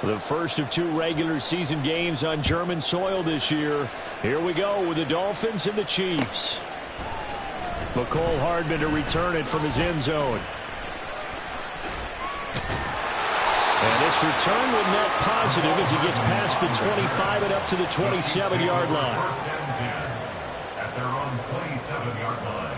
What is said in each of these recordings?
The first of 2 regular season games on German soil this year. Here we go with the Dolphins and the Chiefs. McCole Hardman to return it from his end zone. And this return will net positive as he gets past the 25 and up to the 27-yard line. At their own 27-yard line.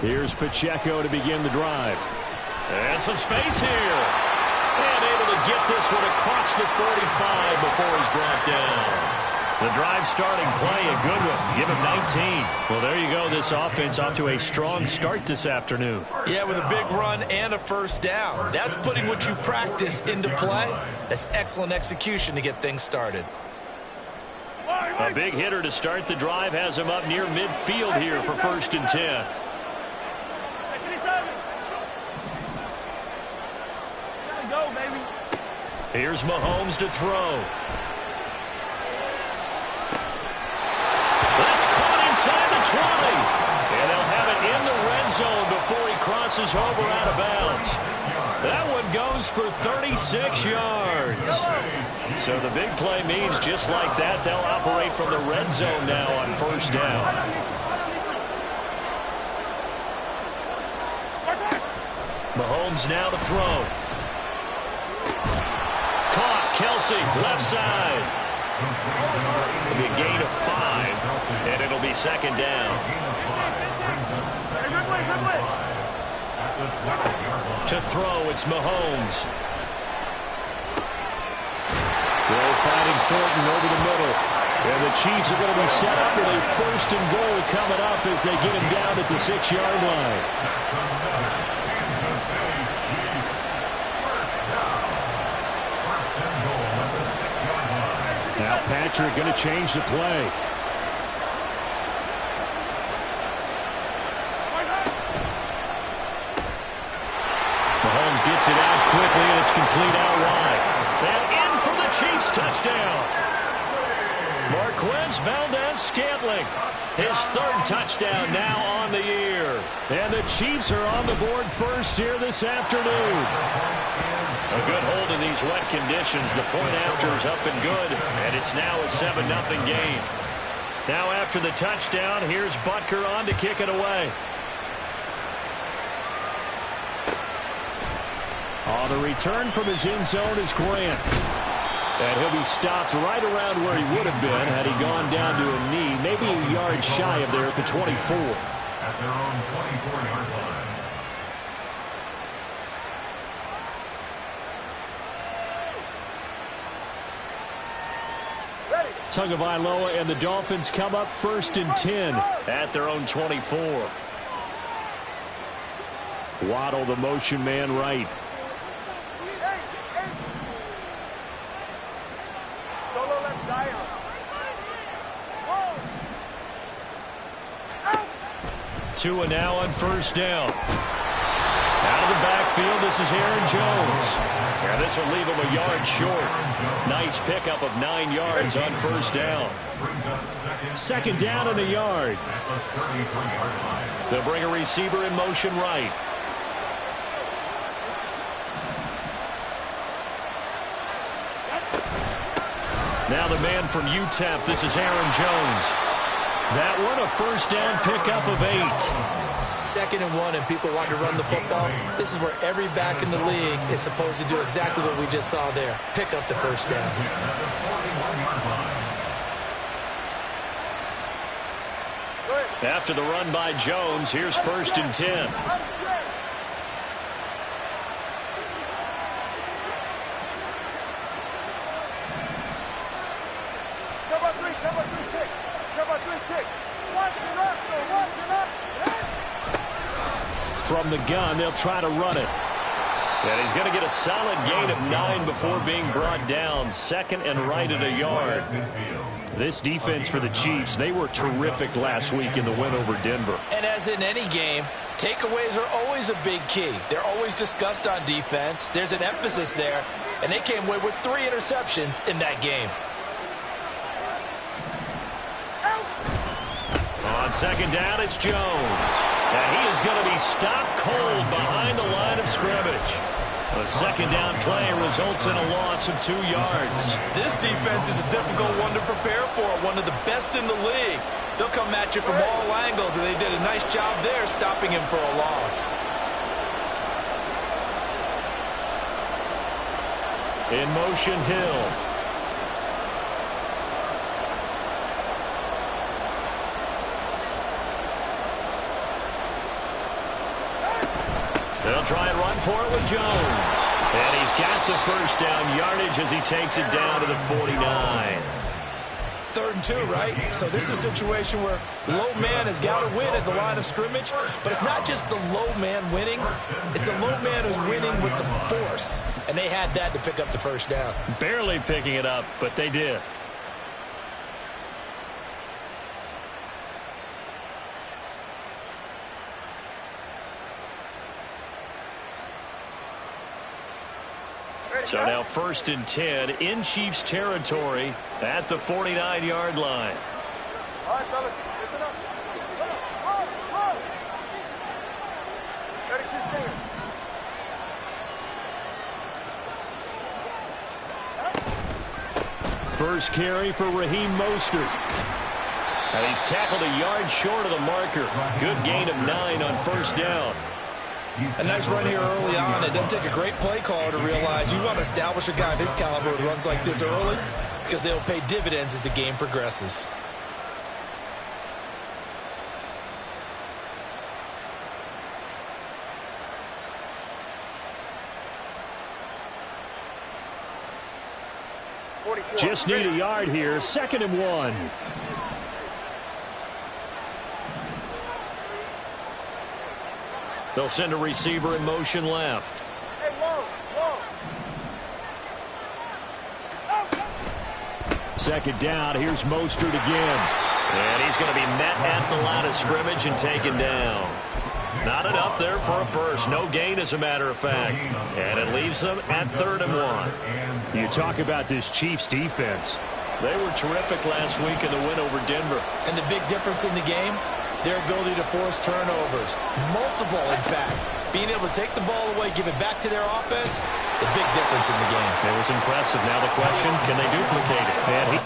Here's Pacheco to begin the drive. And some space here. And able to get this one across the 45 before he's brought down. The drive starting play, a good one. Give him 19. Well, there you go. This offense off to a strong start this afternoon. Yeah, with a big run and a first down. That's putting what you practice into play. That's excellent execution to get things started. A big hitter to start the drive has him up near midfield here for 1st and 10. Here's Mahomes to throw. That's caught inside the 20. And they'll have it in the red zone before he crosses over out of bounds. That one goes for 36 yards. So the big play means just like that, they'll operate from the red zone now on 1st down. Mahomes now to throw. Kelsey, left side. It'll be a gain of 5, and it'll be 2nd down. To throw, it's Mahomes. Throw fighting Thornton over the middle. And the Chiefs are going to be set up with a 1st and goal coming up as they get him down at the 6-yard line. Now Patrick going to change the play. Mahomes gets it out quickly, and it's complete out wide. And in for the Chiefs touchdown. Marquez Valdez-Scantling, his 3rd touchdown now on the year. And the Chiefs are on the board first here this afternoon. A good hold in these wet conditions. The point after is up and good, and it's now a 7-0 game. Now after the touchdown, here's Butker on to kick it away. On the return from his end zone is Grant. And he'll be stopped right around where he would have been had he gone down to a knee, maybe a yard shy of there at the 24. At their own 24-yard line. Tagovailoa and the Dolphins come up 1st and 10 at their own 24. Waddle, the motion man, right. Tua now on 1st down. Out of the backfield, this is Aaron Jones. And this will leave him a yard short. Nice pickup of 9 yards on 1st down. 2nd down and a yard. They'll bring a receiver in motion right. Now the man from UTEP, this is Aaron Jones. That one a 1st down pickup of 8. 2nd and 1 and people want to run the football. This is where every back in the league is supposed to do exactly what we just saw there. Pick up the 1st down. After the run by Jones, here's 1st and 10. From the gun, they'll try to run it. And he's going to get a solid gain of 9 before being brought down. Second and right at a yard. This defense for the Chiefs, they were terrific last week in the win over Denver. And as in any game, takeaways are always a big key. They're always discussed on defense. There's an emphasis there, and they came away with 3 interceptions in that game. On second down, it's Jones. And he is going to be stopped cold behind the line of scrimmage. A second down play results in a loss of 2 yards. This defense is a difficult one to prepare for, one of the best in the league. They'll come at you from all angles, and they did a nice job there stopping him for a loss. In motion, Hill. They'll try and run for it with Jones. And he's got the first down yardage as he takes it down to the 49. 3rd and 2, right? So this is a situation where low man has got to win at the line of scrimmage, but it's not just the low man winning. It's the low man who's winning with some force, and they had that to pick up the first down. Barely picking it up, but they did. So now 1st and 10 in Chiefs territory at the 49-yard line. All right, fellas, listen up. Run. 32 stands. First carry for Raheem Mostert. And he's tackled a yard short of the marker. Good gain of 9 on first down. A nice run here early on. It doesn't take a great play caller to realize you want to establish a guy of his caliber who runs like this early because they'll pay dividends as the game progresses. Just need a yard here. 2nd and 1. They'll send a receiver in motion left. Hey, whoa. 2nd down. Here's Mostert again. And he's going to be met at the line of scrimmage and taken down. Not enough there for a first. No gain, as a matter of fact. And it leaves them at 3rd and 1. You talk about this Chiefs defense. They were terrific last week in the win over Denver. And the big difference in the game? Their ability to force turnovers. Multiple, in fact. Being able to take the ball away, give it back to their offense, the big difference in the game. It was impressive. Now the question, can they duplicate it? And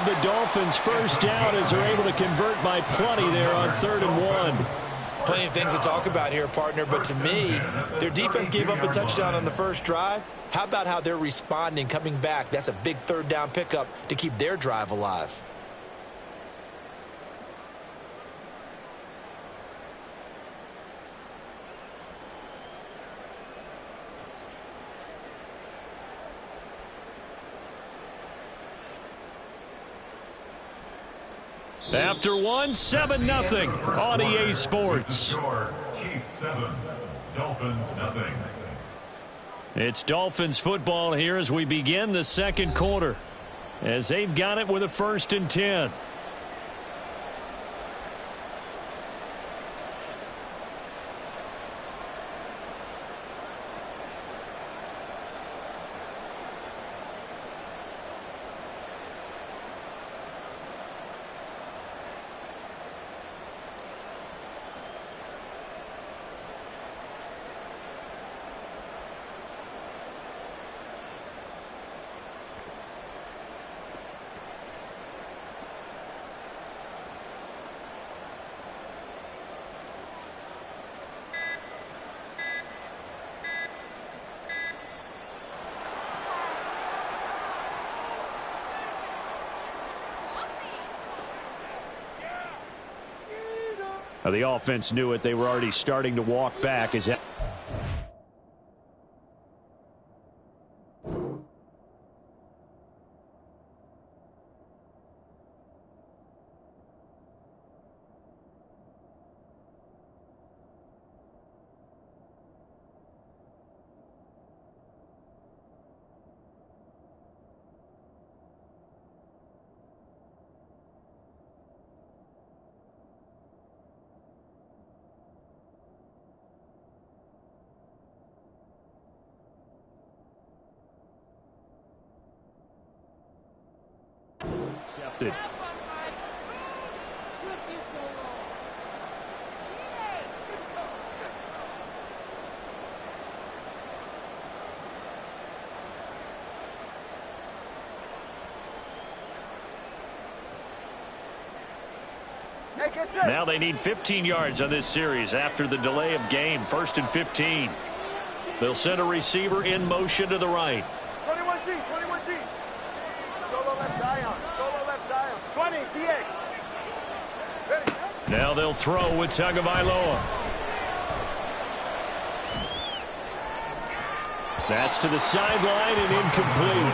give the Dolphins first down as they're able to convert by plenty there on 3rd and 1. Plenty of things to talk about here, partner, but to me, their defense gave up a touchdown on the first drive. How about how they're responding, coming back? That's a big 3rd down pickup to keep their drive alive. After 7-0 on EA Sports. Chiefs 7, Dolphins nothing. It's Dolphins football here as we begin the second quarter, as they've got it with a 1st and 10. The offense knew it. They were already starting to walk back as that. Accepted. Now they need 15 yards on this series after the delay of game. 1st and 15. They'll send a receiver in motion to the right. 21G, 21G. Solo left Zion. Solo left Zion. 20, TX. Ready. Now they'll throw with Tagovailoa. That's to the sideline and incomplete.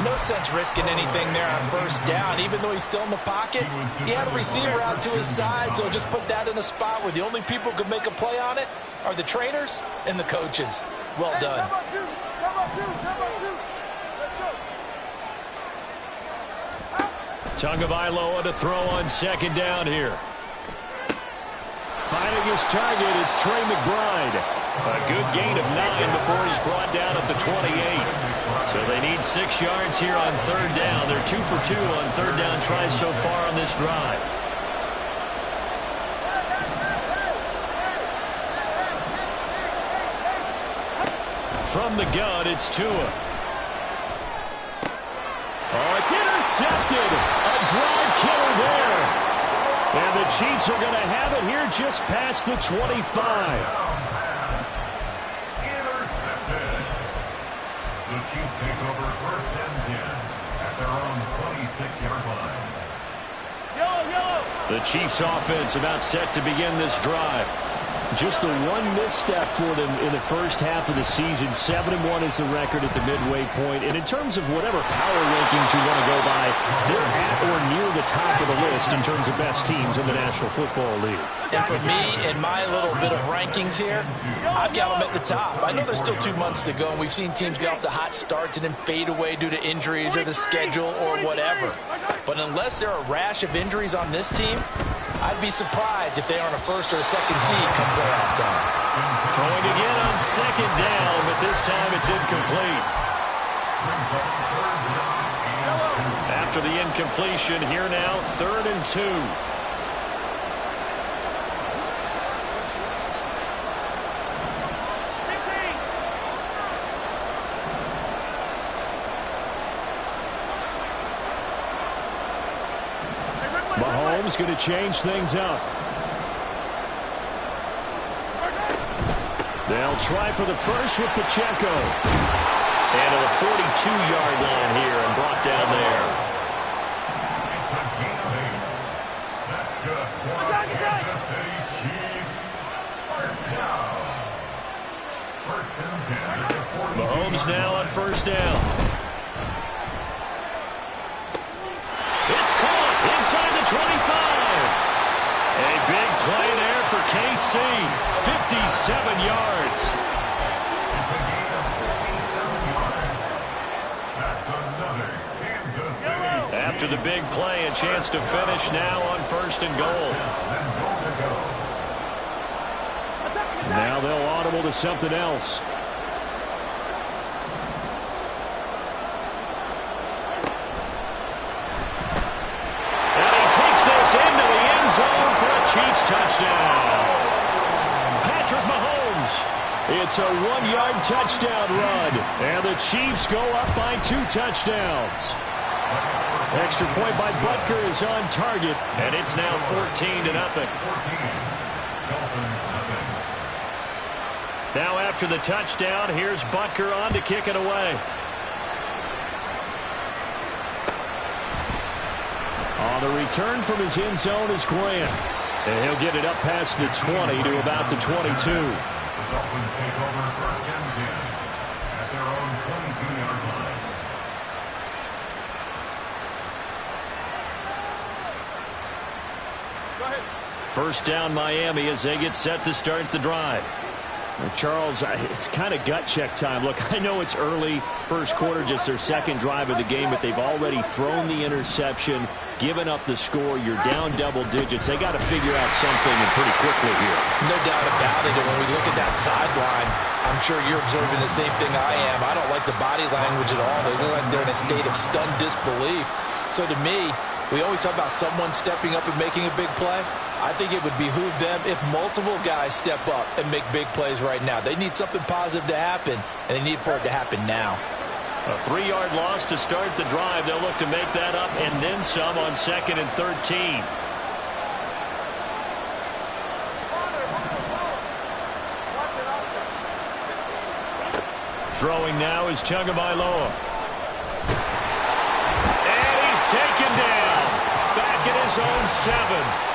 No sense risking anything there on 1st down. Even though he's still in the pocket, he had a receiver out to his side, so just put that in a spot where the only people who can make a play on it are the trainers and the coaches. Well done. Come on, two. Let's go. Tagovailoa to throw on 2nd down here. Finding his target, it's Trey McBride. A good gain of 9 before he's brought down at the 28. So they need 6 yards here on 3rd down. They're 2 for 2 on 3rd down tries so far on this drive. From the gun, it's Tua. Oh, it's intercepted. A drive killer there. And the Chiefs are going to have it here just past the 25. The Chiefs take over 1st and 10 at their own 26-yard line. The Chiefs offense about set to begin this drive. Just the one misstep for them in the first half of the season. 7-1 is the record at the midway point. And in terms of whatever power rankings you want to go by, they're at or near the top of the list in terms of best teams in the National Football League. And for me, in my little bit of rankings here, I've got them at the top. I know there's still 2 months to go, and we've seen teams get off to hot starts and then fade away due to injuries or the schedule or whatever. But unless there are a rash of injuries on this team, I'd be surprised if they aren't a 1st or a 2nd seed come playoff time. Throwing again on 2nd down, but this time it's incomplete. After the incompletion, here now, 3rd and 2. Mahomes going to change things up. They'll try for the first with Pacheco. And to the 42-yard line here and brought down there. It's a gain of 8. That's good for Kansas City Chiefs. First down. First and 10 at the 42. Mahomes now on first down. It's caught inside the 25. A big play there for KC. 57 yards. It's a gain of 47 yards. That's another Kansas City. After the big play, a chance to finish now on first and goal. Then goal to go. Now they'll audible to something else. And he takes this into the end zone for a Chiefs touchdown. Patrick Mahomes. It's a 1-yard touchdown run. And the Chiefs go up by 2 touchdowns. Extra point by Butker is on target. And it's now 14-0. 14. Dolphins nothing. Now after the touchdown, here's Butker on to kick it away. On the return from his end zone is Grant. And he'll get it up past the 20 to about the 22. The Dolphins take over first and 10 at their own 22-yard line. Go ahead. First down Miami as they get set to start the drive. Well, Charles, it's kind of gut check time. Look, I know it's early, first quarter, just their second drive of the game, but they've already thrown the interception, given up the score. You're down double digits. They got to figure out something and pretty quickly here. No doubt about it. And when we look at that sideline, I'm sure you're observing the same thing I am. I don't like the body language at all. They look like they're in a state of stunned disbelief. So to me, we always talk about someone stepping up and making a big play. I think it would behoove them if multiple guys step up and make big plays right now. They need something positive to happen, and they need for it to happen now. A 3-yard loss to start the drive. They'll look to make that up and then some on 2nd and 13. Throwing now is Tagovailoa. And he's taken down. Back at his own 7.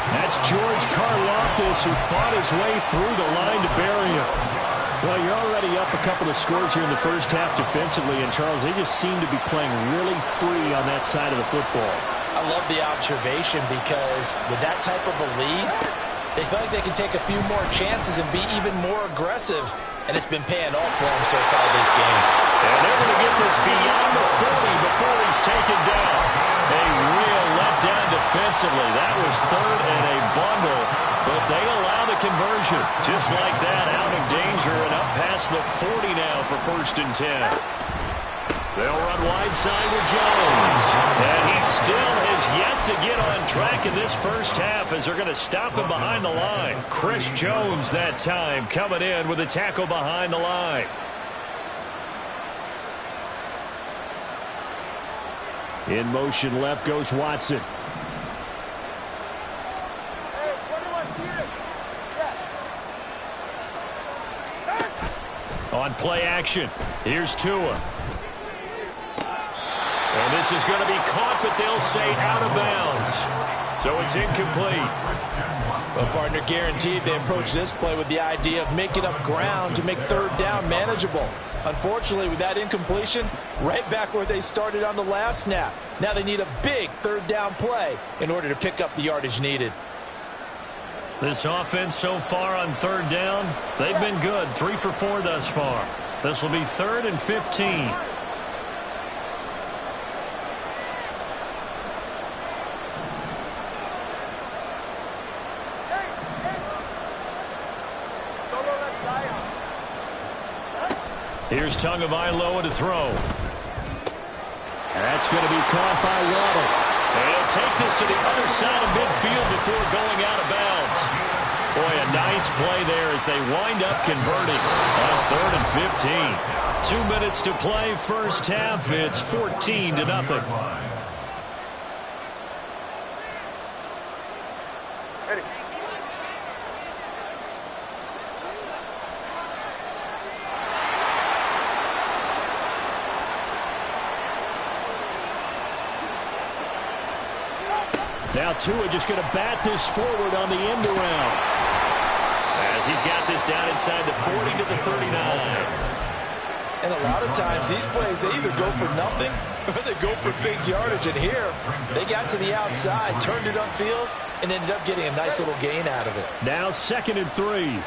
That's George Karlaftis, who fought his way through the line to bury him. Well, you're already up a couple of scores here in the first half defensively, and Charles, they just seem to be playing really free on that side of the football. I love the observation because with that type of a lead, they feel like they can take a few more chances and be even more aggressive, and it's been paying off for them so far this game. And they're going to get this beyond the 40 before he's taken down. A real letdown defensively. That was 3rd and a bundle, but they allow the conversion. Just like that, out of danger and up past the 40 now for 1st and 10. They'll run wide side with Jones. And he still has yet to get on track in this first half as they're going to stop him behind the line. Chris Jones that time coming in with a tackle behind the line. In motion left goes Watson. Hey, 21 TX. Yeah. On play action, here's Tua. And this is going to be caught, but they'll say out of bounds. So it's incomplete. Well, partner, guaranteed they approach this play with the idea of making up ground to make 3rd down manageable. Unfortunately, with that incompletion, right back where they started on the last snap. Now they need a big 3rd down play in order to pick up the yardage needed. This offense so far on 3rd down, they've been good. 3 for 4 thus far. This will be 3rd and 15. Here's Tagovailoa to throw. That's going to be caught by Waddle. And he'll take this to the other side of midfield before going out of bounds. Boy, a nice play there as they wind up converting on 3rd and 15. 2 minutes to play first half. It's 14-0. Now Tua just going to bat this forward on the end around. As he's got this down inside the 40 to the 39. And a lot of times these plays, they either go for nothing or they go for big yardage. And here, they got to the outside, turned it upfield, and ended up getting a nice little gain out of it. Now 2nd and 3.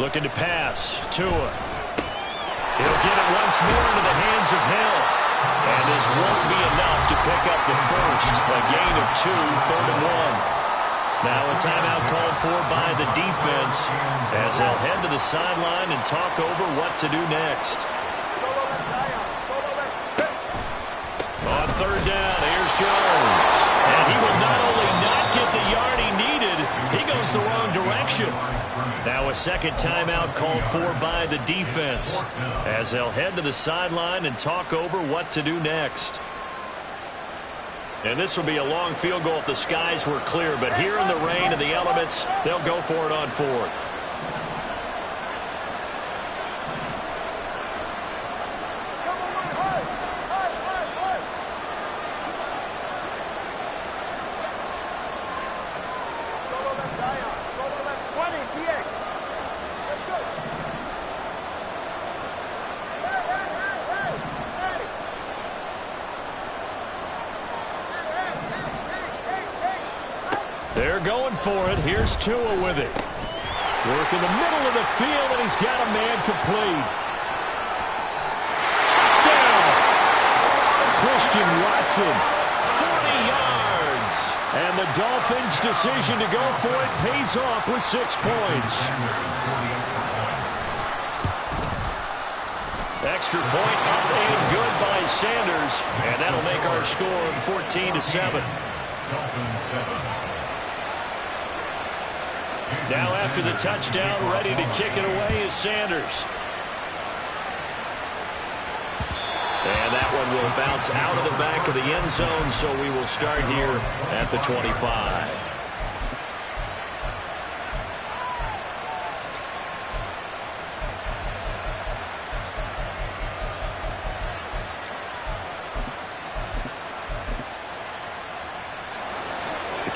Looking to pass. Tua. He'll get it once more into the hands of Hill. And this won't be enough to pick up the first. A gain of 2, 3rd and 1. Now a timeout called for by the defense as they'll head to the sideline and talk over what to do next. On 3rd down, here's Jones. And he will not only not get the yard he needed, he goes the wrong direction. Now a second timeout called for by the defense as they'll head to the sideline and talk over what to do next. And this will be a long field goal if the skies were clear, but here in the rain and the elements, they'll go for it on 4th. They're going for it. Here's Tua with it. Work in the middle of the field, and he's got a man complete. Touchdown! Christian Watson, 40 yards. And the Dolphins' decision to go for it pays off with 6 points. Extra point up and good by Sanders. And that'll make our score 14-7. Now after the touchdown, ready to kick it away is Sanders. And that one will bounce out of the back of the end zone, so we will start here at the 25.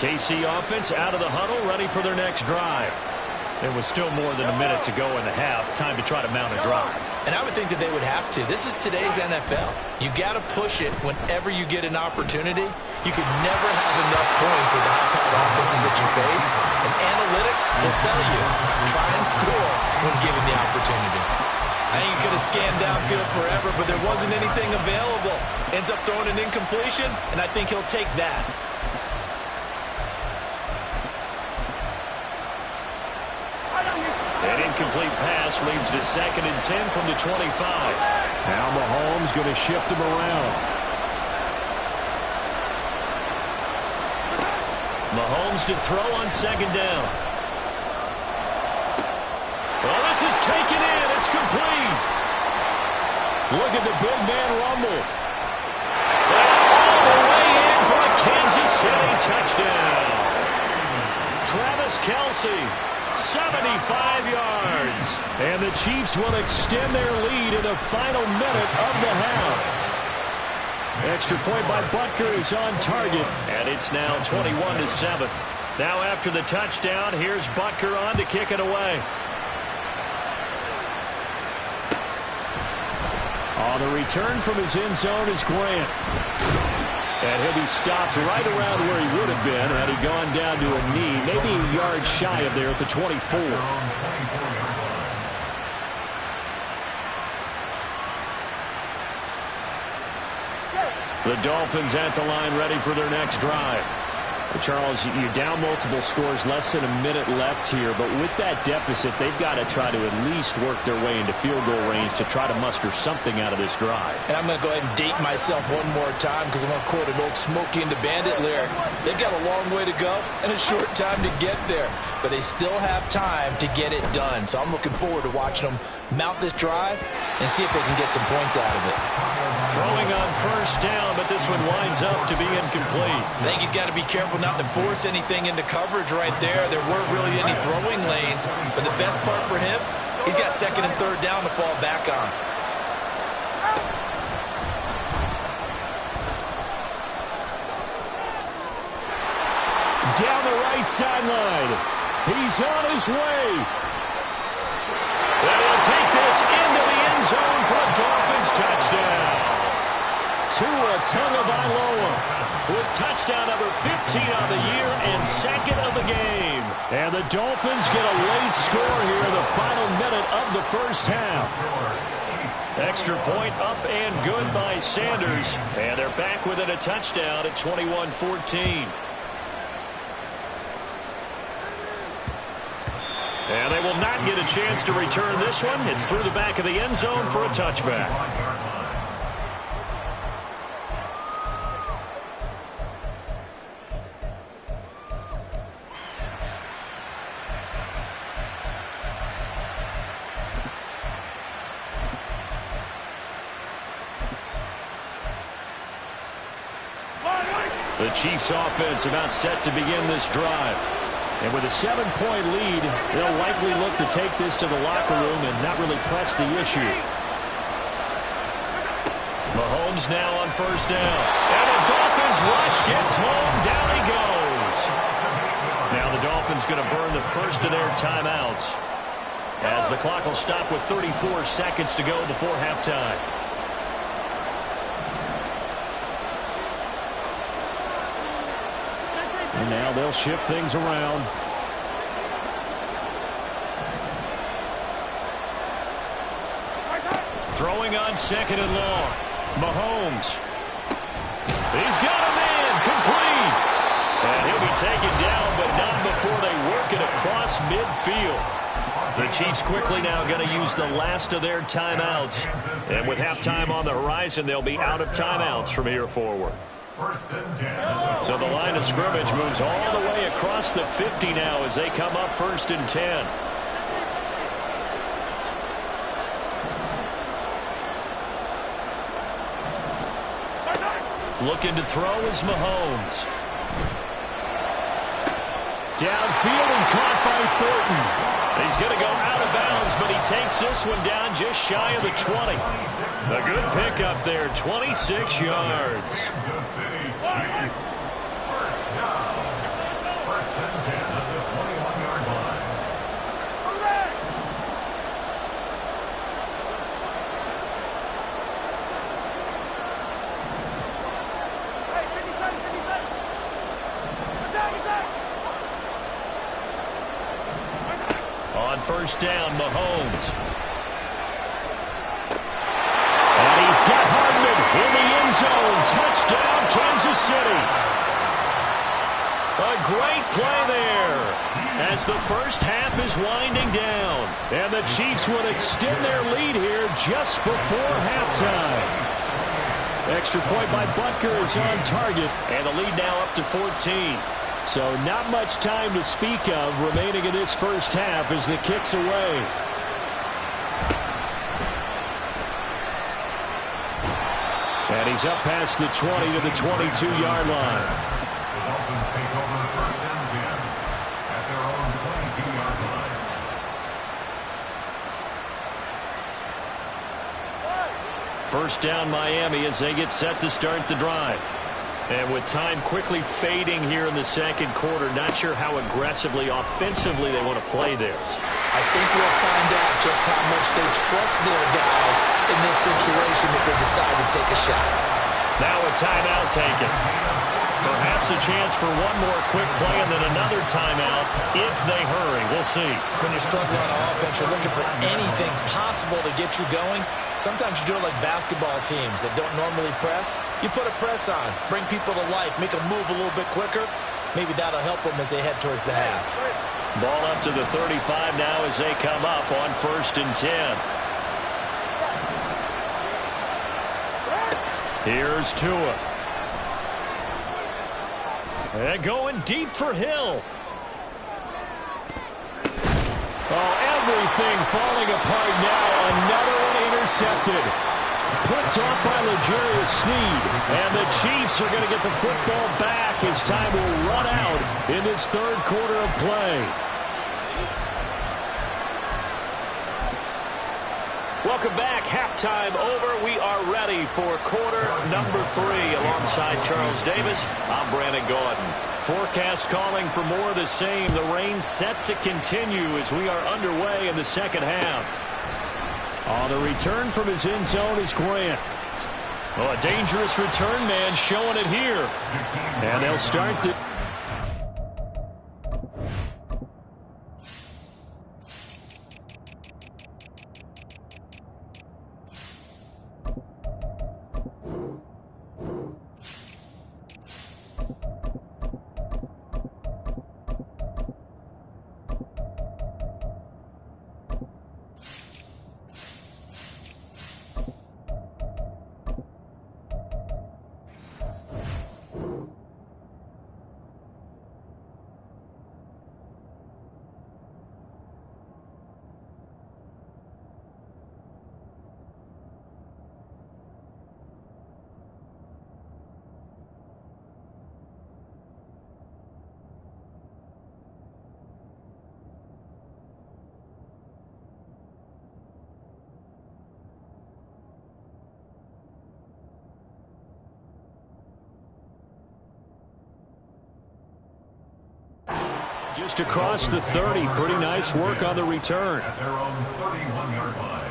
KC offense out of the huddle, ready for their next drive. There was still more than a minute to go in the half. Time to try to mount a drive. And I would think that they would have to. This is today's NFL. You got to push it whenever you get an opportunity. You can never have enough points with the high-powered offenses that you face. And analytics will tell you, try and score when given the opportunity. I think you could have scanned downfield forever, but there wasn't anything available. Ends up throwing an incompletion, and I think he'll take that. An incomplete pass leads to 2nd and 10 from the 25. Now Mahomes going to shift him around. Mahomes to throw on 2nd down. Well, this is taken in. It's complete. Look at the big man rumble. And all the way in for a Kansas City touchdown. Travis Kelce. 75 yards. And the Chiefs will extend their lead in the final minute of the half. Extra point by Butker is on target. And it's now 21-7. Now after the touchdown, here's Butker on to kick it away. On the return from his end zone is Grant. And he'll be stopped right around where he would have been had he gone down to a knee, maybe a yard shy of there at the 24. The Dolphins at the line ready for their next drive. Charles, you're down multiple scores, less than a minute left here, but with that deficit, they've got to try to at least work their way into field goal range to try to muster something out of this drive. And I'm going to go ahead and date myself one more time because I'm going to quote an old Smokey and the Bandit lyric. They've got a long way to go and a short time to get there, but they still have time to get it done. So I'm looking forward to watching them mount this drive and see if they can get some points out of it. Throwing on 1st down, but this one winds up to be incomplete. I think he's got to be careful not to force anything into coverage right there. There weren't really any throwing lanes, but the best part for him, He's got second and third down to fall back on. Down the right sideline. He's on his way. And he'll take this into the end zone for a Dolphins touchdown. Tua Tagovailoa with touchdown number 15 on the year and second of the game. And the Dolphins get a late score here in the final minute of the first half. Extra point up and good by Sanders. And they're back within a touchdown at 21-14. And they will not get a chance to return this one. It's through the back of the end zone for a touchback. The Chiefs offense about set to begin this drive. And with a 7-point lead, they'll likely look to take this to the locker room and not really press the issue. Mahomes now on first down. And the Dolphins rush gets home. Down he goes. Now the Dolphins going to burn the first of their timeouts, as the clock will stop with 34 seconds to go before halftime. And now they'll shift things around. Throwing on second and long. Mahomes. He's got a man complete. And he'll be taken down, but not before they work it across midfield. The Chiefs quickly now going to use the last of their timeouts. And with halftime on the horizon, they'll be out of timeouts from here forward. So the line of scrimmage moves all the way across the 50 now as they come up 1st and 10. Looking to throw is Mahomes. Downfield and caught by Thornton. He's going to go out of bounds, but he takes this one down just shy of the 20. A good pickup there, 26 yards. On first down, Mahomes. And he's got Hardman in the end zone. Touchdown, Kansas City. A great play there as the first half is winding down. And the Chiefs will extend their lead here just before halftime. Extra point by Butker is on target. And the lead now up to 14. So not much time to speak of remaining in this first half as the kick's away. And he's up past the 20 to the 22-yard line. The Dolphins take over 1st and 10 at their own 22-yard line. First down Miami as they get set to start the drive. And with time quickly fading here in the second quarter, not sure how aggressively, offensively they want to play this. I think we'll find out just how much they trust their guys in this situation if they decide to take a shot. Now a timeout taken. Perhaps a chance for one more quick play and then another timeout if they hurry. We'll see. When you're struggling on offense, you're looking for anything possible to get you going. Sometimes you do it like basketball teams that don't normally press. You put a press on, bring people to life, make them move a little bit quicker. Maybe that'll help them as they head towards the half. Ball up to the 35 now as they come up on 1st and 10. Here's Tua. And going deep for Hill. Oh, everything falling apart now. Another one intercepted. Picked off by L'Jarius Sneed. And the Chiefs are going to get the football back as time will run out in this third quarter of play. Welcome back. Halftime over. We are ready for quarter number 3. Alongside Charles Davis, I'm Brandon Gordon. Forecast calling for more of the same. The rain set to continue as we are underway in the second half. On the return from his end zone is Grant. Oh, a dangerous return man showing it here. And they'll start the... Just across the 30. Pretty nice work on the return. At their own 31-yard line.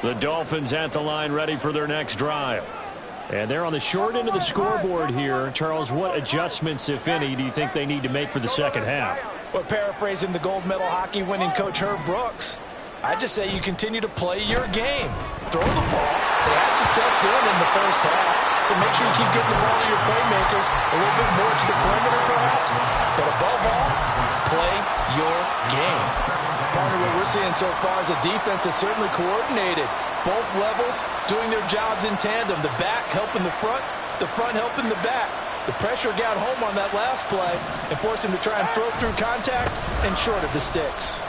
The Dolphins at the line ready for their next drive. And they're on the short end of the scoreboard here. Charles, what adjustments, if any, do you think they need to make for the second half? Well, paraphrasing the gold medal hockey winning coach Herb Brooks, I just say you continue to play your game. Throw the ball. They had success doing it in the first half. So make sure you keep getting the ball to your playmakers a little bit more to the perimeter, perhaps. But above all, play your game. Partner, what we're seeing so far is a defense that's certainly coordinated. Both levels doing their jobs in tandem. The back helping the front helping the back. The pressure got home on that last play and forced him to try and throw through contact and short of the sticks.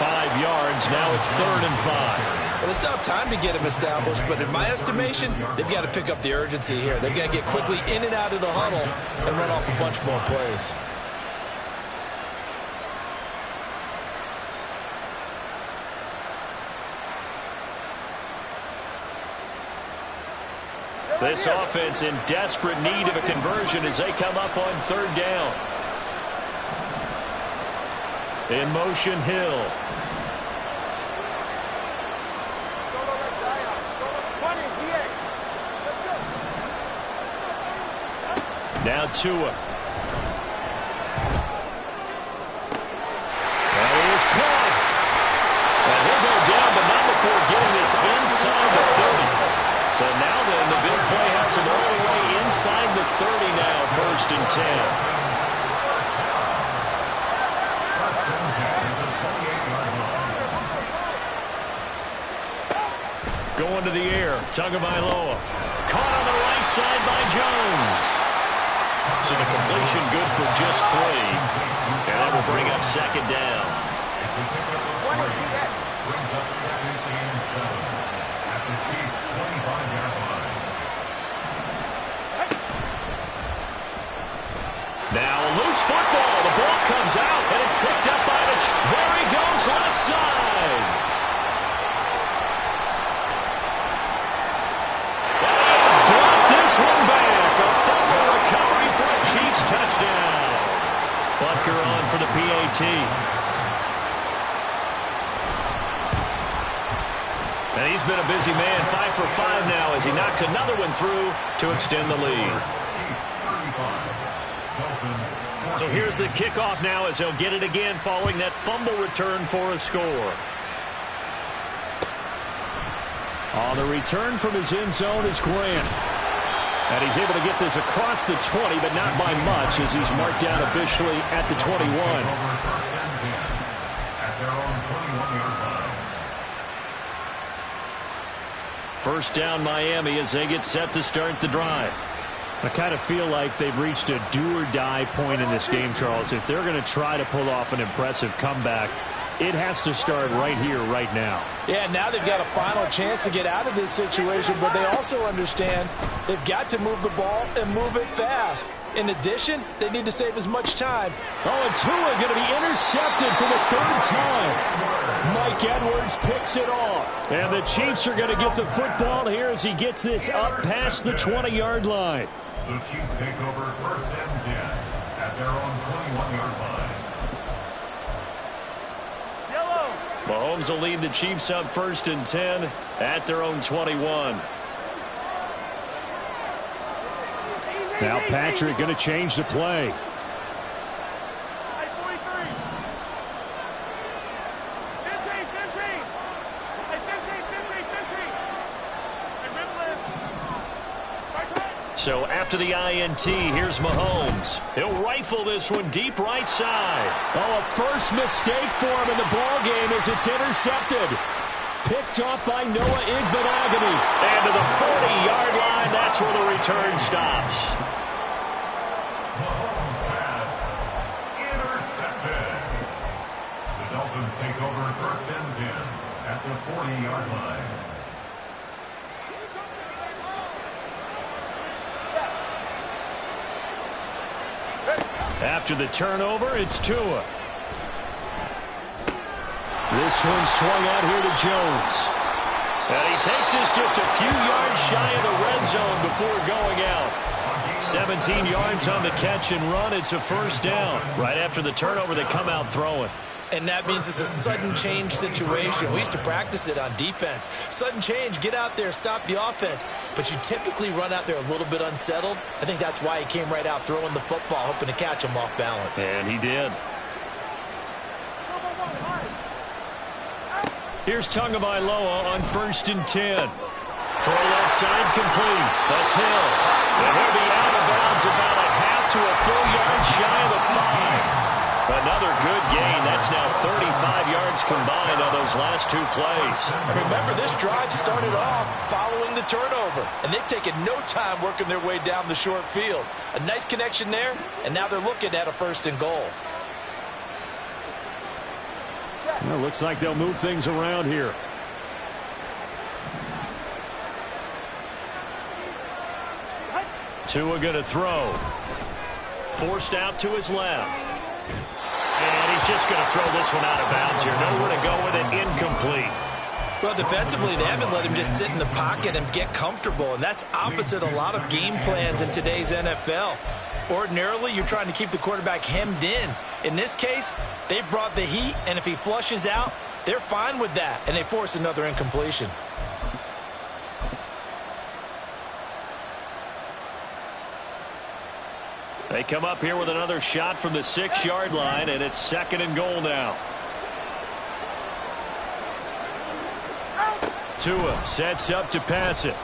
5 yards. Now it's 3rd and 5. Well, they still have time to get him established, but in my estimation, they've got to pick up the urgency here. They've got to get quickly in and out of the huddle and run off a bunch more plays. This offense in desperate need of a conversion as they come up on 3rd down. In motion, Hill. Now Tua. And he is caught. And he'll go down, but not before getting this inside the 30. So now then, the big play has him all the way inside the 30 now, 1st and 10. Going to the air, Tagovailoa. Caught on the right side by Jones. So the completion good for just 3. And that will bring up 2nd down. Brings up 2nd and 7 at the Chiefs' 25-yard line. Now a loose football. The ball comes out, and it's picked up by the... There he goes, left side. And he has blocked this one back. A fumble recovery for a Chiefs touchdown. Butker on for the PAT. And he's been a busy man, 5 for 5 now as he knocks another one through to extend the lead. So here's the kickoff now as he'll get it again following that fumble return for a score. On the return from his end zone is Grant. And he's able to get this across the 20, but not by much as he's marked down officially at the 21. First down Miami as they get set to start the drive. I kind of feel like they've reached a do-or-die point in this game, Charles. If they're going to try to pull off an impressive comeback, it has to start right here, right now. Yeah, now they've got a final chance to get out of this situation, but they also understand they've got to move the ball and move it fast. In addition, they need to save as much time. Oh, and Tua going to be intercepted for the third time. Mike Edwards picks it off. And the Chiefs are going to get the football here as he gets this up past the 20-yard line. The Chiefs take over 1st and 10 at their own 21-yard line. Mahomes will lead the Chiefs up 1st and 10 at their own 21. Now Patrick going to change the play. So after the INT, here's Mahomes. He'll rifle this one deep right side. Oh, a first mistake for him in the ball game as it's intercepted. Picked off by Noah Igbenogany. And to the 40-yard line, that's where the return stops. Mahomes' pass intercepted. The Dolphins take over 1st and 10 at the 40-yard line. After the turnover, it's Tua. This one swung out here to Jones. And he takes this just a few yards shy of the red zone before going out. 17 yards on the catch and run. It's a first down. Right after the turnover, they come out throwing. And that means it's a sudden change situation. We used to practice it on defense. Sudden change, get out there, stop the offense. But you typically run out there a little bit unsettled. I think that's why he came right out throwing the football, hoping to catch him off balance. And he did. Here's Tagovailoa on 1st and 10. Throw left side complete. That's Hill. And he'll be out of bounds about a half to a full yard shy of the 5. Another good gain. That's now 35 yards combined on those last 2 plays. Remember, this drive started off following the turnover, and they've taken no time working their way down the short field. A nice connection there, and now they're looking at a 1st and goal. Well, looks like they'll move things around here. Tua going to throw. Forced out to his left. And he's just going to throw this one out of bounds here. Nowhere to go with it. Incomplete. Well, defensively, they haven't let him just sit in the pocket and get comfortable, and that's opposite a lot of game plans in today's NFL. Ordinarily, you're trying to keep the quarterback hemmed in. In this case, they brought the heat, and if he flushes out, they're fine with that, and they force another incompletion. They come up here with another shot from the 6-yard line, and it's 2nd and goal now. Tua sets up to pass it.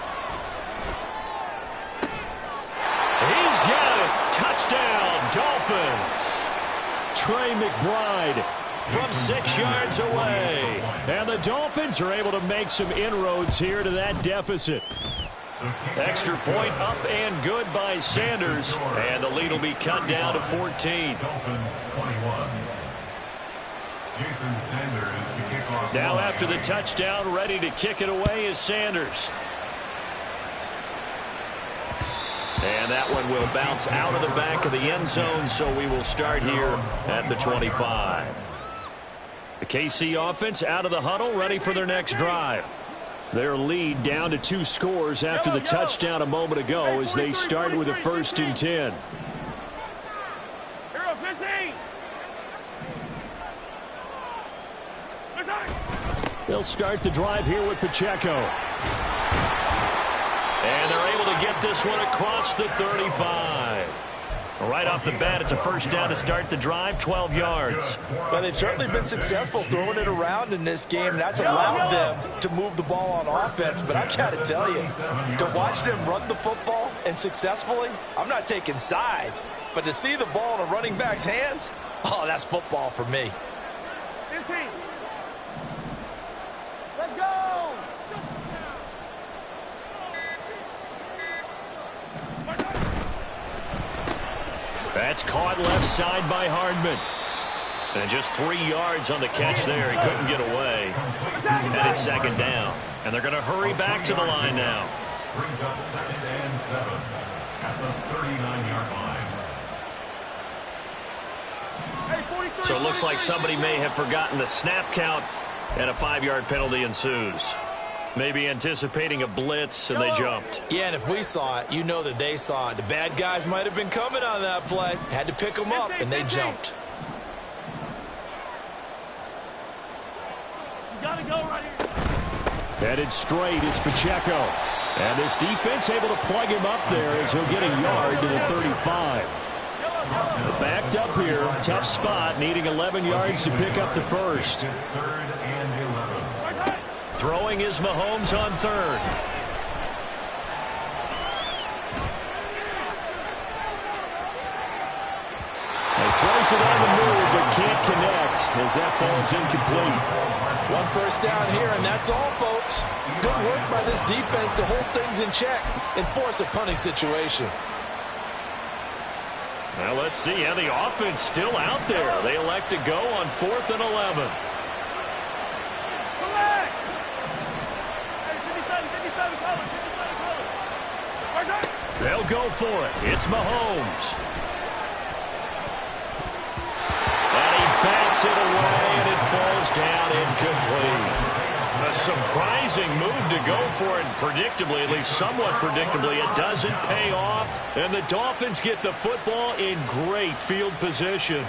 He's got it. Touchdown, Dolphins. Trey McBride from 6 yards away. And the Dolphins are able to make some inroads here to that deficit. Extra point up and good by Sanders. And the lead will be cut down to 14. Dolphins 21. Jason Sanders to kick off. Now after the touchdown, ready to kick it away is Sanders. And that one will bounce out of the back of the end zone, so we will start here at the 25. The KC offense out of the huddle, ready for their next drive. Their lead down to 2 scores after the touchdown a moment ago as they start with a 1st and 10. They'll start the drive here with Pacheco. And they're able to get this one across the 35. Right off the bat, it's a first down to start the drive, 12 yards. Well, they've certainly been successful throwing it around in this game, and that's allowed them to move the ball on offense. But I've got to tell you, to watch them run the football and successfully, I'm not taking sides, but to see the ball in a running back's hands, oh, that's football for me. 15. Let's go! That's caught left side by Hardman. And just 3 yards on the catch there. He couldn't get away. And it's 2nd down. And they're going to hurry back to the line now. Brings up 2nd and 7 at the 39-yard line. So it looks like somebody may have forgotten the snap count, and a 5-yard penalty ensues. Maybe anticipating a blitz, and they jumped. Yeah, and if we saw it, you know that they saw it. The bad guys might have been coming on that play. Had to pick them up, and they jumped. You gotta go right here. Headed straight, it's Pacheco. And this defense able to plug him up there as he'll get a yard to the 35. Backed up here, tough spot, needing 11 yards to pick up the first. Throwing is Mahomes on third. He throws it on the move, but can't connect as that falls incomplete. 1 first down here, and that's all, folks. Good work by this defense to hold things in check and force a punting situation. Well, let's see. Yeah, the offense still out there. They elect to go on 4th and 11. They'll go for it. It's Mahomes. And he bats it away, and it falls down incomplete. A surprising move to go for it. Predictably, at least somewhat predictably, it doesn't pay off. And the Dolphins get the football in great field position.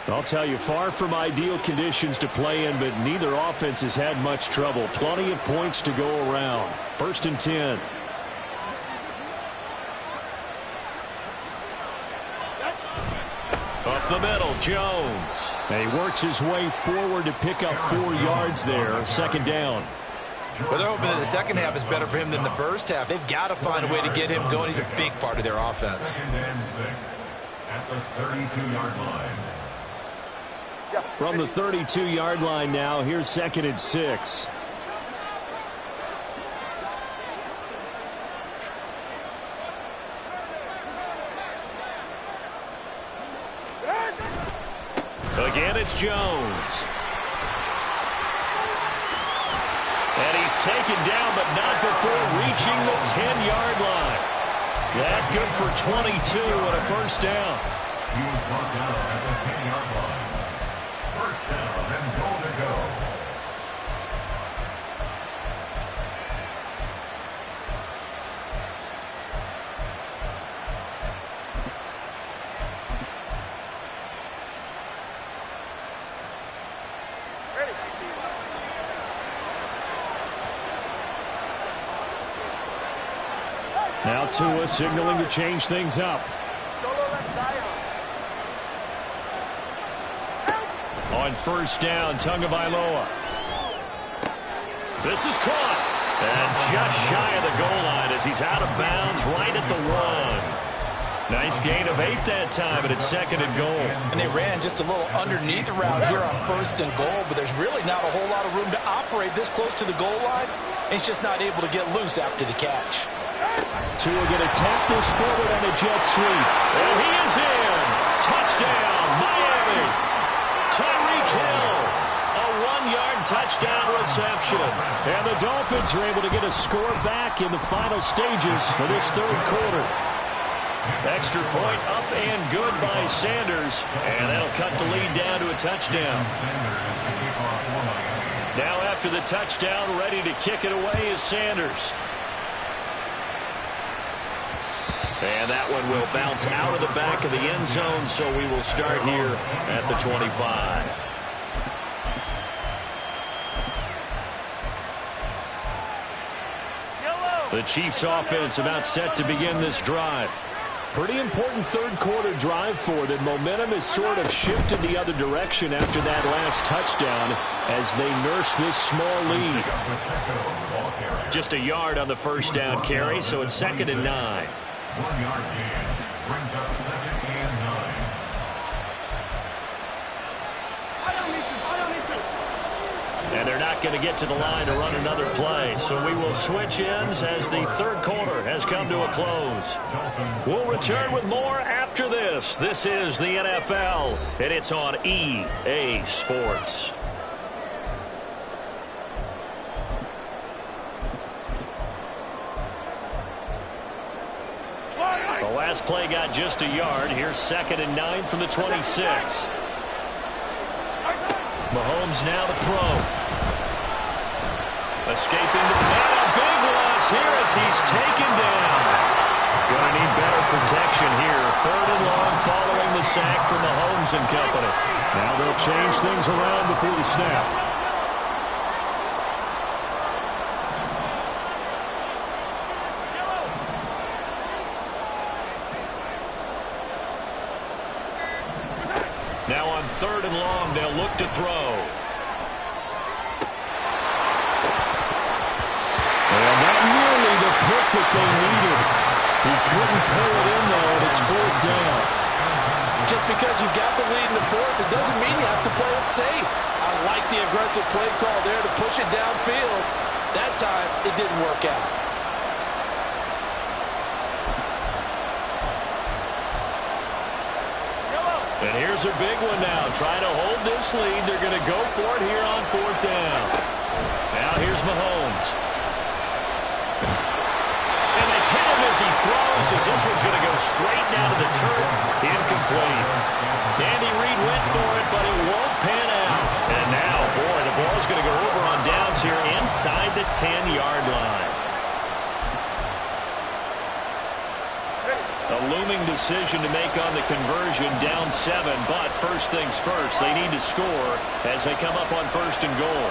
I'll tell you, far from ideal conditions to play in, but neither offense has had much trouble. Plenty of points to go around. 1st and 10. Up the middle, Jones. And he works his way forward to pick up 4 yards there. 2nd down. Well, they're hoping that the second half is better for him than the first half. They've got to find a way to get him going. He's a big part of their offense. 2nd and 6 at the 32-yard line. From the 32-yard line now, here's 2nd and 6. Again, it's Jones. And he's taken down, but not before reaching the 10-yard line. That good for 22 and a 1st down. He was brought down at the 10-yard line. 1st down and goal to go. Ready. Now Tua signaling to change things up. On 1st down, Tagovailoa. This is caught. And just shy of the goal line as he's out of bounds right at the 1. Nice gain of 8 that time, and it's 2nd and goal. And they ran just a little underneath route here on 1st and goal, but there's really not a whole lot of room to operate this close to the goal line. He's just not able to get loose after the catch. Tua going to tap this forward on a jet sweep. And he is in. Touchdown, Miami. Tyreek Hill. A 1-yard touchdown reception. And the Dolphins are able to get a score back in the final stages of this 3rd quarter. Extra point up and good by Sanders. And that'll cut the lead down to a touchdown. Now after the touchdown, ready to kick it away is Sanders. And that one will bounce out of the back of the end zone, so we will start here at the 25. The Chiefs offense about set to begin this drive. Pretty important 3rd quarter drive for them. Momentum has sort of shifted the other direction after that last touchdown as they nurse this small lead. Just a yard on the 1st down carry, so it's 2nd and 9. 1-yard gain brings up 2nd and 9. And they're not going to get to the line to run another play. So we will switch ends as the 3rd quarter has come to a close. We'll return with more after this. This is the NFL, and it's on EA Sports. Last play got just a yard. Here's 2nd and 9 from the 26. Mahomes now to throw. Escaping the and a big loss here as he's taken down. Going to need better protection here. 3rd and long following the sack from Mahomes and company. Now they'll change things around before the snap. Now on 3rd and long, they'll look to throw. And not nearly the pick that they needed. He couldn't pull it in, though, and it's 4th down. Just because you got the lead in the 4th, it doesn't mean you have to play it safe. I like the aggressive play call there to push it downfield. That time, it didn't work out. And here's a big one now. Trying to hold this lead. They're going to go for it here on 4th down. Now here's Mahomes. And they hit him as he throws, as this one's going to go straight down to the turf. Incomplete. Andy Reid went for it, but it won't pan out. And now, boy, the ball's going to go over on downs here inside the 10-yard line. A looming decision to make on the conversion, down 7, but first things first, they need to score as they come up on 1st and goal.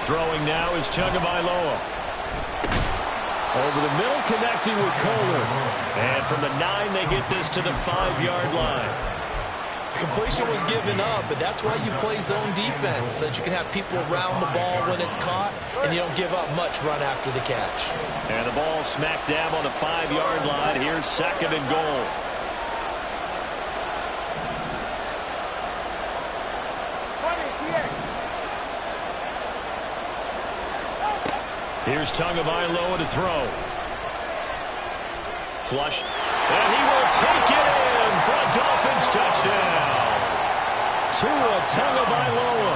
Throwing now is Tagovailoa. Over the middle, connecting with Kohler. And from the 9, they get this to the 5-yard line. Completion was given up, but that's why you play zone defense, so that you can have people around the ball when it's caught, and you don't give up much run after the catch. And the ball smack dab on the 5-yard line. Here's 2nd and goal. Here's Tagovailoa to throw. Flushed. And he will take it in for a Dolphins touchdown. Tua Tagovailoa.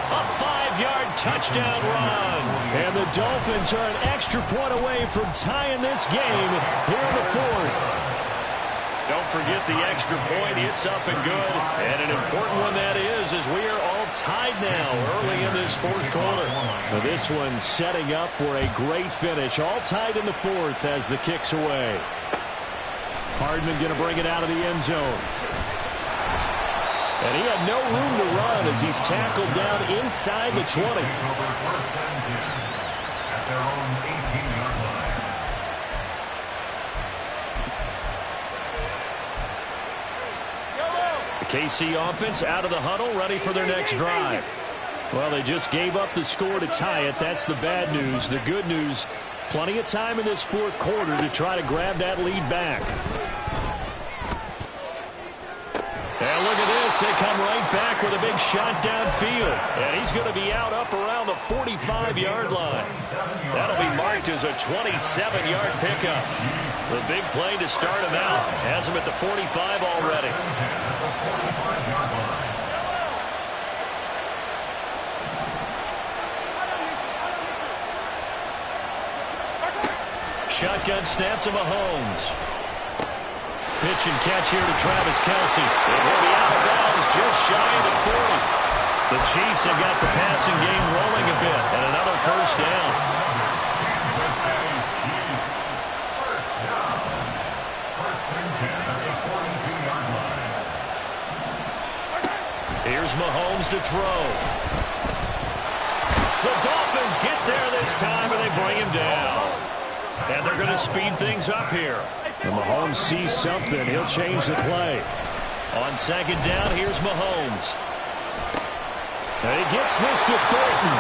A 5-yard touchdown run. And the Dolphins are an extra point away from tying this game here in the 4th. Don't forget the extra point. It's up and good. And an important one that is, as we are all tied now early in this 4th quarter. Now this one setting up for a great finish. All tied in the 4th as the kick's away. Hardman going to bring it out of the end zone. And he had no room to run as he's tackled down inside the 20. At their own 18-yard line. The KC offense out of the huddle, ready for their next drive. Well, they just gave up the score to tie it. That's the bad news. The good news, plenty of time in this 4th quarter to try to grab that lead back. And look at this. They come right back with a big shot downfield. And he's going to be out up around the 45-yard line. That'll be marked as a 27-yard pickup. The big play to start him out. Has him at the 45 already. Shotgun snap to Mahomes. Pitch and catch here to Travis Kelce. It will be out of bounds just shy of the 40. The Chiefs have got the passing game rolling a bit, and another 1st down. Here's Mahomes to throw. The Dolphins get there this time, and they bring him down. And they're going to speed things up here. And Mahomes sees something. He'll change the play. On 2nd down, here's Mahomes. And he gets this to Thornton.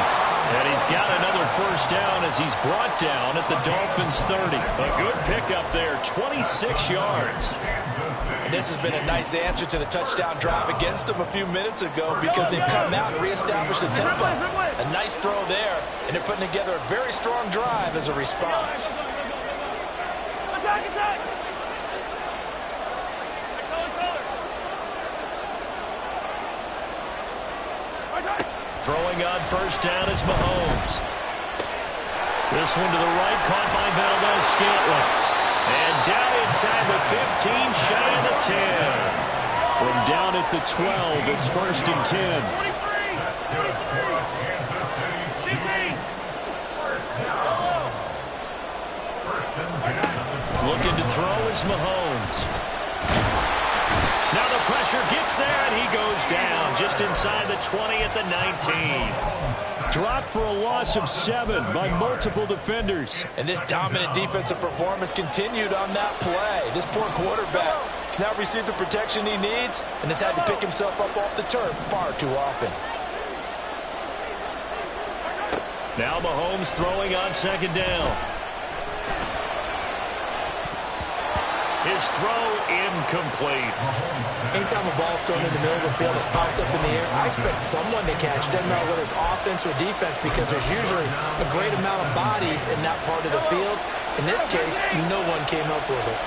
And he's got another 1st down as he's brought down at the Dolphins' 30. A good pickup there, 26 yards. And this has been a nice answer to the touchdown drive against them a few minutes ago because they've come out and reestablished the tempo. A nice throw there, and they're putting together a very strong drive as a response. Throwing on first down is Mahomes. This one to the right, caught by Valdez-Scantling. And down inside the 15, shy of the 10. From down at the 12, it's first and 10. That's good for the Kansas City Chiefs. First down. First and 10. Looking to throw is Mahomes. Now the pressure gets there, and he goes down just inside the 20 at the 19. Dropped for a loss of 7 by multiple defenders. And this dominant defensive performance continued on that play. This poor quarterback has now received the protection he needs and has had to pick himself up off the turf far too often. Now Mahomes throwing on second down. His throw incomplete. Anytime a ball's thrown in the middle of the field, it's popped up in the air, I expect someone to catch it. Doesn't matter whether it's offense or defense, because there's usually a great amount of bodies in that part of the field. In this case, no one came up with it.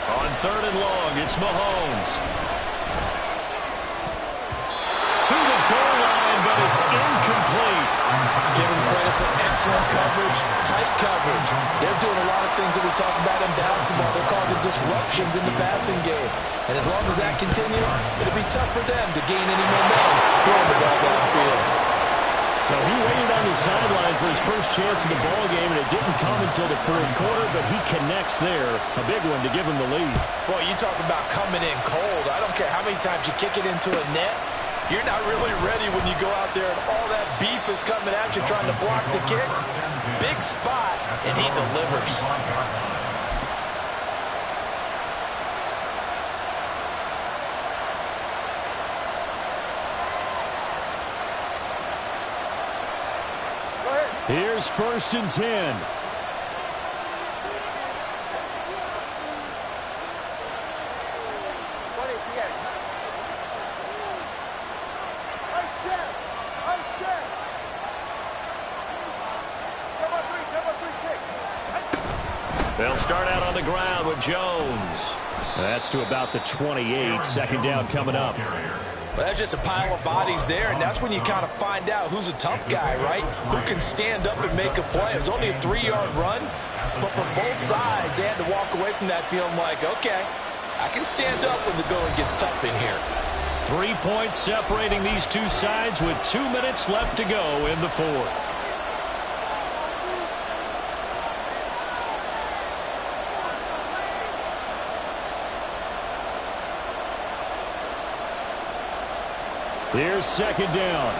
On third and long, it's Mahomes. To the goal line, but it's incomplete. Give them credit for excellent coverage, tight coverage. They're doing a lot of things that we talk about in basketball. They're causing disruptions in the passing game. And as long as that continues, it'll be tough for them to gain any momentum throwing the ball downfield. So he waited on the sideline for his first chance in the ball game, and it didn't come until the fourth quarter, but he connects there. A big one to give him the lead. Boy, you talk about coming in cold. I don't care how many times you kick it into a net. You're not really ready when you go out there and all that beef is coming at you trying to block the kick. Big spot, and he delivers. Here's first and 10. They'll start out on the ground with Jones. That's to about the 28. Second down coming up. Well, that's just a pile of bodies there, and that's when you kind of find out who's a tough guy, right? Who can stand up and make a play. It was only a 3-yard run, but for both sides, they had to walk away from that feeling like, okay, I can stand up when the going gets tough in here. 3 points separating these two sides with 2 minutes left to go in the fourth. Here's second down.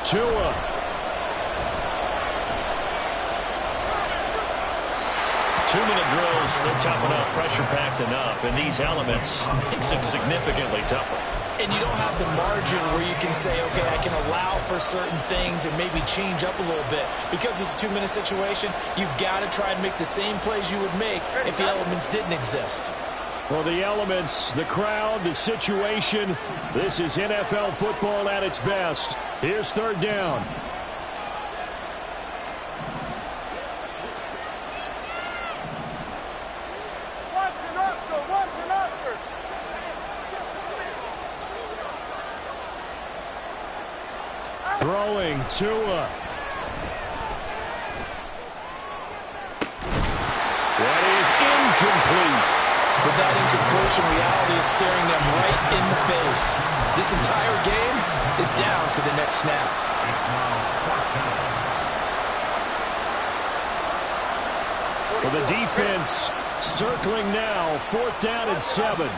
Tua. Two-minute drills, they're tough enough, pressure-packed enough, and these elements makes it significantly tougher. And you don't have the margin where you can say, okay, I can allow for certain things and maybe change up a little bit. Because it's a 2-minute situation, you've got to try and make the same plays you would make if the elements didn't exist. Well, the elements, the crowd, the situation, this is NFL football at its best. Here's third down. Throwing Tua. That is incomplete. With that incompletion, reality is staring them right in the face. This entire game is down to the next snap. Well, the defense circling now. Fourth down and 7.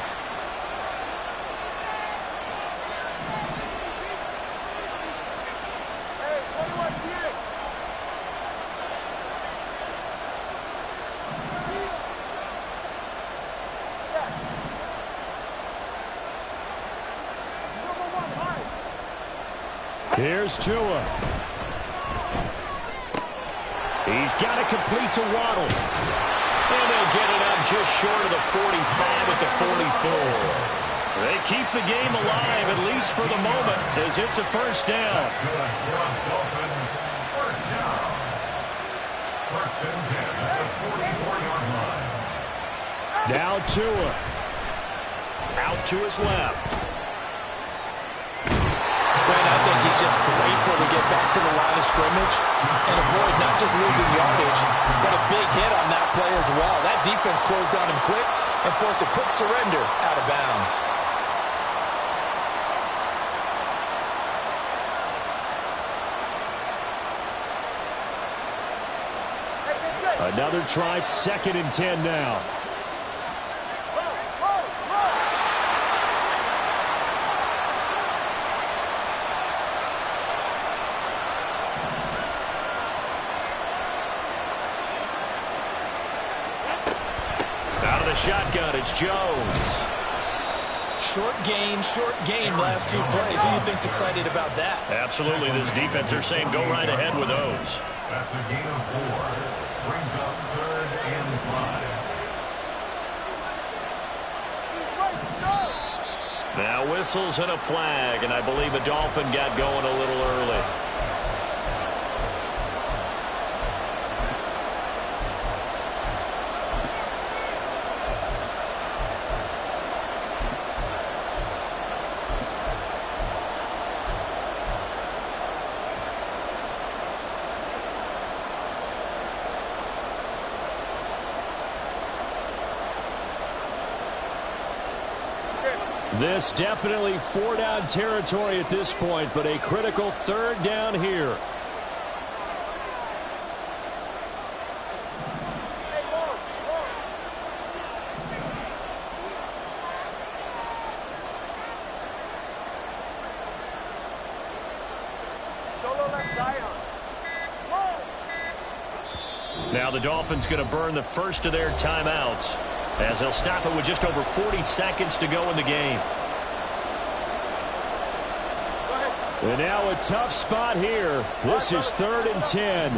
Here's Tua. He's got it complete to Waddle. And they'll get it up just short of the 45 at the 44. They keep the game alive, at least for the moment, as it's a first down. First down. First and 10 at the 44-yard line. Now Tua. Out to his left. I think he's just grateful to get back to the line of scrimmage and avoid not just losing yardage, but a big hit on that play as well. That defense closed on him quick and forced a quick surrender out of bounds. Another try, 2nd and 10 now. Out of the shotgun, it's Jones. Short gain, last 2 plays. Who do you think's excited about that? Absolutely, this defense, they're saying go right ahead with those. That's the gain of 4. Brings up 3rd and 5. Now whistles and a flag, and I believe a Dolphin got going a little early. This definitely 4-down territory at this point, but a critical 3rd down here. Now the Dolphins going to burn the first of their timeouts, as they'll stop it with just over 40 seconds to go in the game. And now a tough spot here. This is 3rd and 10.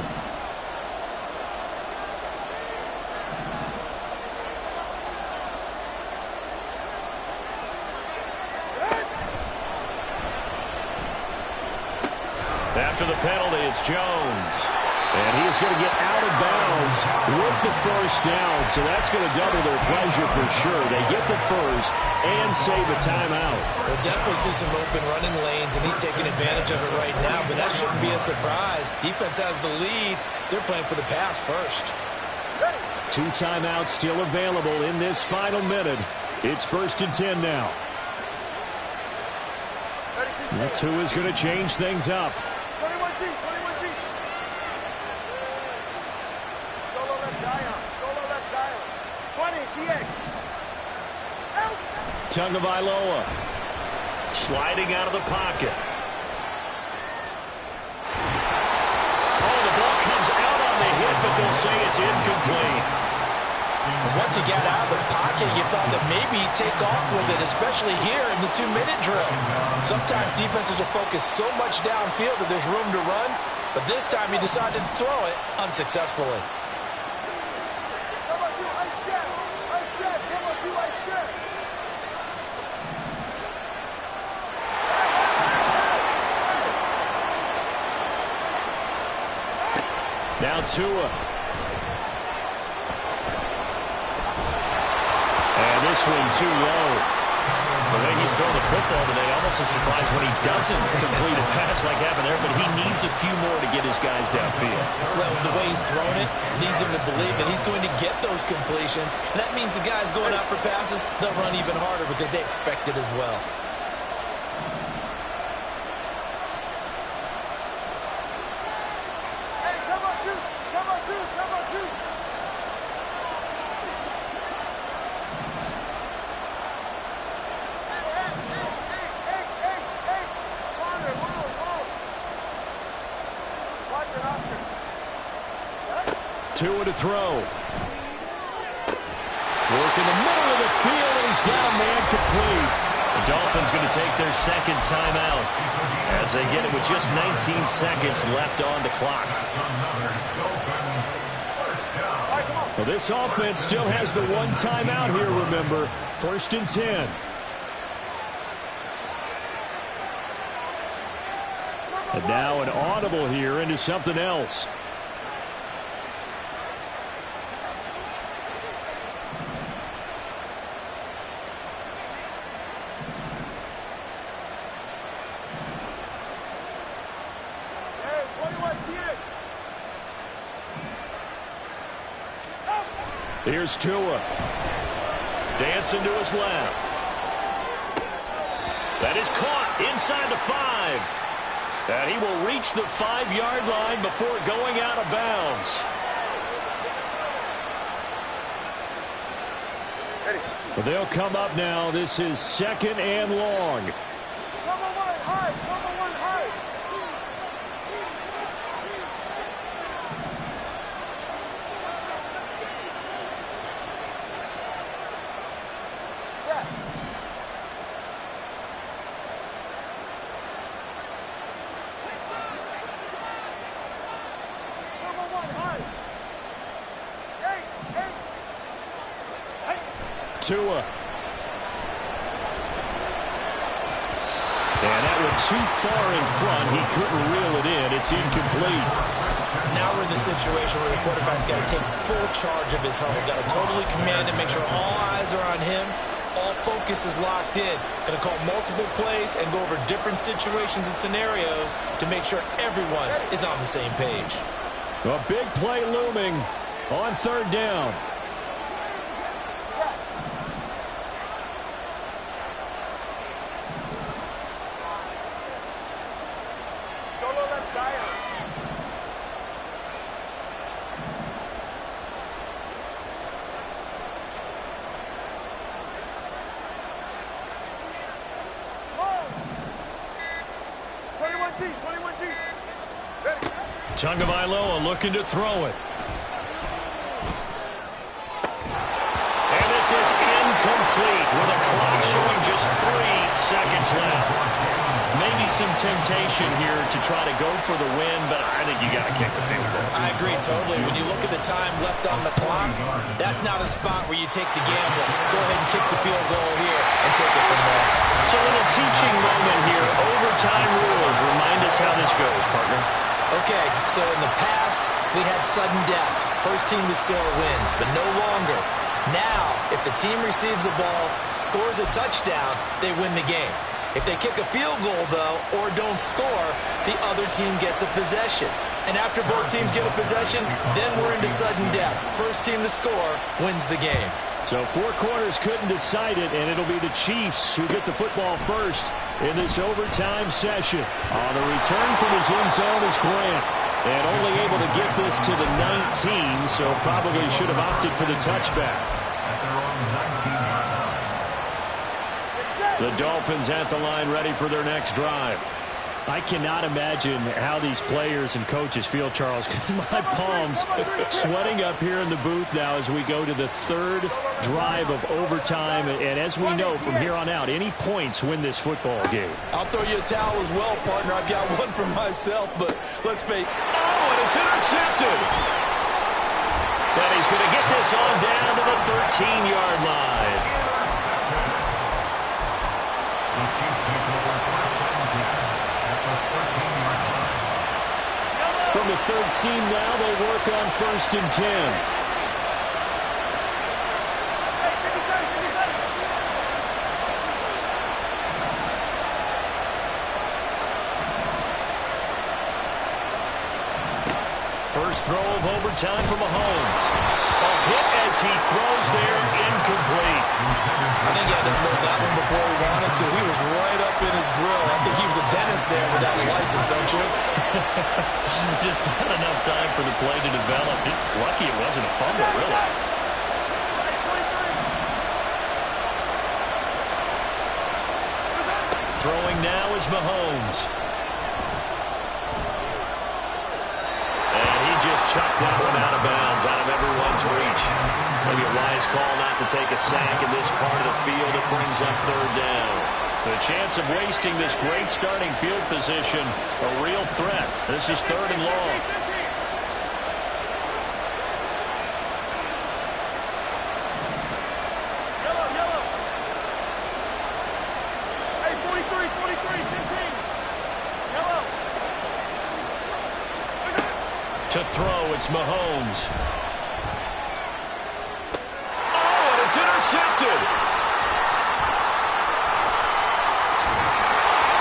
After the penalty, it's Jones. And he's going to get out of bounds with the first down, so that's going to double their pleasure for sure. They get the first and save a timeout. We'll definitely see some open running lanes, and he's taking advantage of it right now, but that shouldn't be a surprise. Defense has the lead. They're playing for the pass first. 2 timeouts still available in this final minute. It's 1st and 10 now. That 2 is going to change things up. 21G. Solo left Zion. 20, TX. Out. Tagovailoa Sliding out of the pocket. Oh, the ball comes out on the hit, but they'll say it's incomplete. Once he got out of the pocket, you thought that maybe he'd take off with it, especially here in the 2-minute drill. Sometimes defenses will focus so much downfield that there's room to run, but this time he decided to throw it unsuccessfully. Now Tua. And this one too low. The way he's throwing the football today, almost a surprise when he doesn't complete a pass like happened there, but he needs a few more to get his guys downfield. Well, the way he's throwing it leads him to believe that he's going to get those completions. And that means the guys going out for passes, they'll run even harder because they expect it as well. Tua to throw. Work in the middle of the field, and he's got a man complete. The Dolphins going to take their second timeout as they get it with just 19 seconds left on the clock. That's another Dolphins Well, this offense still has the one timeout here, remember. 1st and 10. And now an audible here into something else. Here's Tua. Dancing to his left. That is caught inside the 5. And he will reach the 5-yard line before going out of bounds. But they'll come up now. This is 2nd and long. Cover one high. Cover one high. Tua. And that one too far in front. He couldn't reel it in. It's incomplete. Now we're in the situation where the quarterback's got to take full charge of his huddle. Got to totally command and make sure all eyes are on him. All focus is locked in. Going to call multiple plays and go over different situations and scenarios to make sure everyone is on the same page. A big play looming on 3rd down. Tagovailoa looking to throw it. And this is incomplete with a clock showing just 3 seconds left. Maybe some temptation here to try to go for the win, but I think you got to kick the field goal. I agree totally. When you look at the time left on the clock, that's not a spot where you take the gamble. Go ahead and kick the field goal here and take it from there. It's a little teaching moment here. Overtime rules. Remind us how this goes, partner. Okay, so in the past, we had sudden death. First team to score wins, but no longer. Now, if the team receives the ball, scores a touchdown, they win the game. If they kick a field goal, though, or don't score, the other team gets a possession. And after both teams get a possession, then we're into sudden death. First team to score wins the game. So 4 quarters couldn't decide it, and it'll be the Chiefs who get the football first in this overtime session. On the return from his end zone is Grant. And only able to get this to the 19, so probably should have opted for the touchback. The Dolphins at the line ready for their next drive. I cannot imagine how these players and coaches feel, Charles. My palms sweating up here in the booth now as we go to the 3rd drive of overtime. And as we know from here on out, any points win this football game. I'll throw you a towel as well, partner. I've got one for myself, but let's face it. Oh, and it's intercepted. But he's going to get this on down to the 13-yard line. From the 13 now, they'll work on 1st and 10. First throw of overtime for Mahomes. A hit as he throws there, incomplete. I think he had to load that one before he wanted to. He was right up in his grill. I think he was a dentist there without a license, don't you? Just not enough time for the play to develop. Just lucky it wasn't a fumble, really. Throwing now is Mahomes. And he just chucked that one out of bounds, out of everyone's reach. Maybe a wise call not to take a sack in this part of the field. It brings up 3rd down. The chance of wasting this great starting field position, a real threat. This is 3rd and long. To throw, it's Mahomes. Oh, and it's intercepted.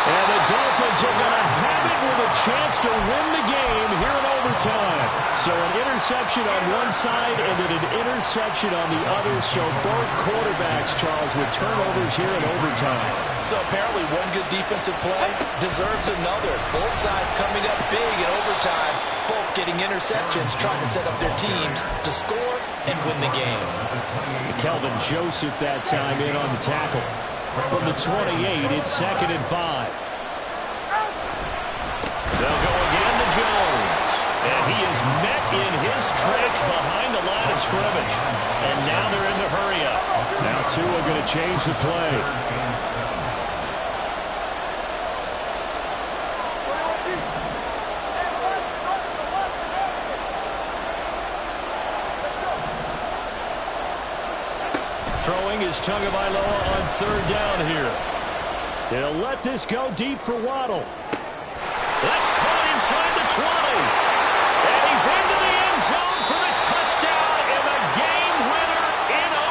And the Dolphins are going to have it with a chance to win the game here in overtime. So an interception on one side and then an interception on the other. So both quarterbacks, Charles, with turnovers here in overtime. So apparently one good defensive play deserves another. Both sides coming up big in overtime. Both getting interceptions, trying to set up their teams to score and win the game. Kelvin Joseph that time in on the tackle. From the 28, it's 2nd and 5. They'll go again to Jones. And he is met in his tracks behind the line of scrimmage. And now they're in the hurry-up. Now Tua going to change the play. Throwing is Tagovailoa on 3rd down here. They'll let this go deep for Waddle. That's caught inside the 20. And he's into